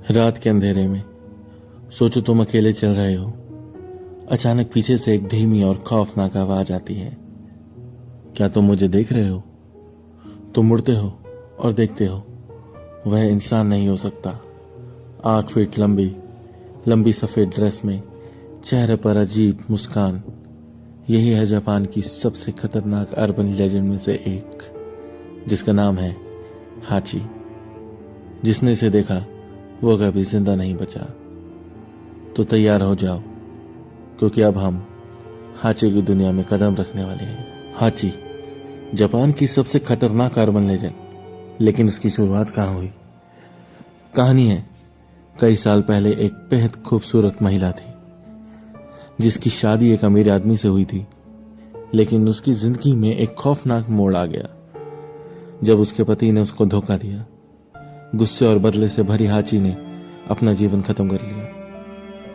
रात के अंधेरे में सोचो तुम अकेले चल रहे हो। अचानक पीछे से एक धीमी और खौफनाक आवाज आती है। क्या तुम मुझे देख रहे हो? तुम मुड़ते हो और देखते हो वह इंसान नहीं हो सकता। 8 फीट लंबी लंबी सफेद ड्रेस में, चेहरे पर अजीब मुस्कान। यही है जापान की सबसे खतरनाक अर्बन लेजेंड में से एक, जिसका नाम है हाची। जिसने इसे देखा वो कभी जिंदा नहीं बचा। तो तैयार हो जाओ, क्योंकि अब हम हाची की दुनिया में कदम रखने वाले हैं। हाची जापान की सबसे खतरनाक अर्बन लेजेंड। लेकिन इसकी शुरुआत कहाँ हुई? कहानी है कई साल पहले एक बेहद खूबसूरत महिला थी, जिसकी शादी एक अमीर आदमी से हुई थी। लेकिन उसकी जिंदगी में एक खौफनाक मोड़ आ गया जब उसके पति ने उसको धोखा दिया। गुस्से और बदले से भरी हाची ने अपना जीवन खत्म कर लिया,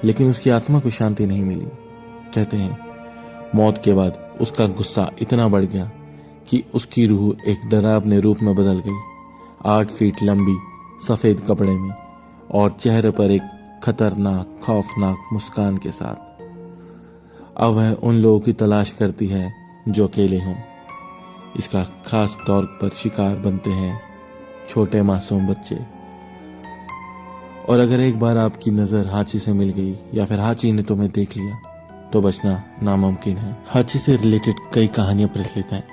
लेकिन उसकी आत्मा को शांति नहीं मिली। कहते हैं मौत के बाद उसका गुस्सा इतना बढ़ गया कि उसकी रूह एक डरावने रूप में बदल गई। 8 फीट लंबी सफेद कपड़े में और चेहरे पर एक खतरनाक खौफनाक मुस्कान के साथ। अब वह उन लोगों की तलाश करती है जो अकेले हों। इसका खास तौर पर शिकार बनते हैं छोटे मासूम बच्चे। और अगर एक बार आपकी नजर हाची से मिल गई या फिर हाची ने तुम्हें देख लिया, तो बचना नामुमकिन है। हाची से रिलेटेड कई कहानियां प्रचलित हैं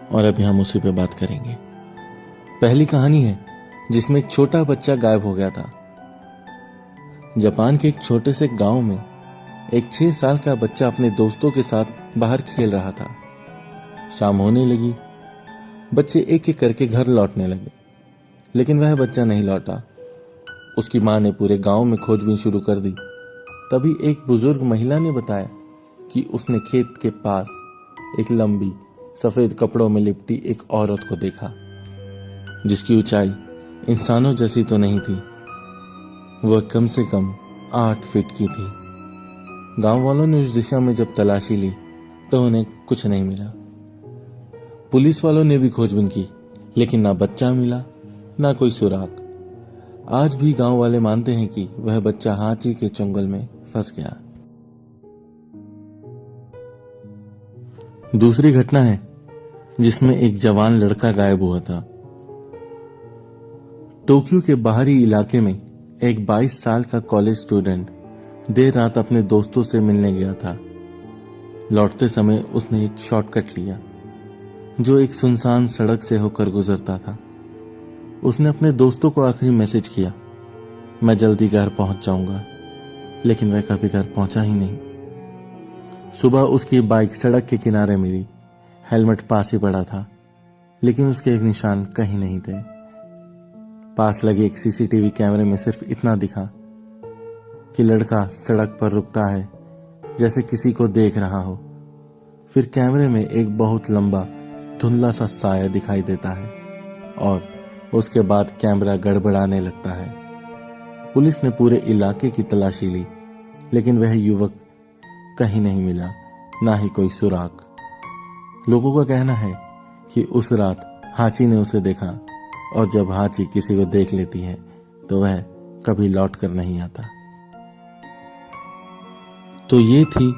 और अभी हम उसी पे बात करेंगे। पहली कहानी है जिसमें एक छोटा बच्चा गायब हो गया था। जापान के एक छोटे से गांव में एक 6 साल का बच्चा अपने दोस्तों के साथ बाहर खेल रहा था। शाम होने लगी, बच्चे एक एक करके घर लौटने लगे, लेकिन वह बच्चा नहीं लौटा। उसकी मां ने पूरे गांव में खोजबीन शुरू कर दी। तभी एक बुजुर्ग महिला ने बताया कि उसने खेत के पास एक लंबी सफेद कपड़ों में लिपटी एक औरत को देखा, जिसकी ऊंचाई इंसानों जैसी तो नहीं थी, वह कम से कम 8 फीट की थी। गांव वालों ने उस दिशा में जब तलाशी ली तो उन्हें कुछ नहीं मिला। पुलिस वालों ने भी खोजबीन की, लेकिन ना बच्चा मिला ना कोई सुराग। आज भी गांव वाले मानते हैं कि वह बच्चा हाची के चंगुल में फंस गया। दूसरी घटना है जिसमें एक जवान लड़का गायब हुआ था। टोक्यो के बाहरी इलाके में एक 22 साल का कॉलेज स्टूडेंट देर रात अपने दोस्तों से मिलने गया था। लौटते समय उसने एक शॉर्टकट लिया जो एक सुनसान सड़क से होकर गुजरता था। उसने अपने दोस्तों को आखिरी मैसेज किया, मैं जल्दी घर पहुंच जाऊंगा, लेकिन वह कभी घर पहुंचा ही नहीं। सुबह उसकी बाइक सड़क के किनारे मिली। हेलमेट पास ही पड़ा था, लेकिन उसके एक निशान कहीं नहीं थे। पास लगे एक सीसीटीवी कैमरे में सिर्फ इतना दिखा कि लड़का सड़क पर रुकता है जैसे किसी को देख रहा हो। फिर कैमरे में एक बहुत लंबा धुंधला सा साया दिखाई देता है और उसके बाद कैमरा गड़बड़ाने लगता है। पुलिस ने पूरे इलाके की तलाशी ली, लेकिन वह युवक कहीं नहीं मिला, ना ही कोई सुराग। लोगों का कहना है कि उस रात हाची ने उसे देखा, और जब हाची किसी को देख लेती है तो वह कभी लौट कर नहीं आता। तो ये थी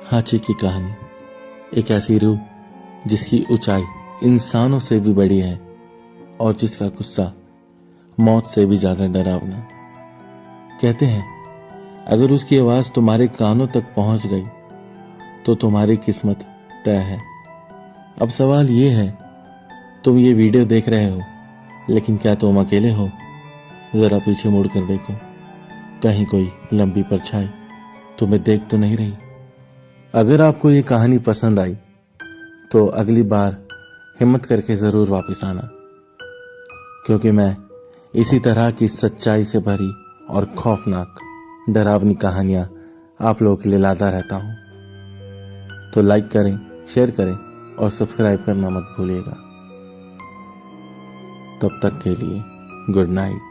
हाची की कहानी। एक ऐसी रूह जिसकी ऊंचाई इंसानों से भी बड़ी है और जिसका गुस्सा मौत से भी ज्यादा डरावना। कहते हैं अगर उसकी आवाज तुम्हारे कानों तक पहुंच गई तो तुम्हारी किस्मत तय है। अब सवाल ये है, तुम ये वीडियो देख रहे हो, लेकिन क्या तुम अकेले हो? जरा पीछे मुड़ कर देखो, कहीं कोई लंबी परछाई तुम्हें देख तो नहीं रही? अगर आपको ये कहानी पसंद आई तो अगली बार हिम्मत करके जरूर वापस आना, क्योंकि मैं इसी तरह की सच्चाई से भरी और खौफनाक डरावनी कहानियां आप लोगों के लिए लाता रहता हूं। तो लाइक करें, शेयर करें और सब्सक्राइब करना मत भूलिएगा। तब तक के लिए गुड नाइट।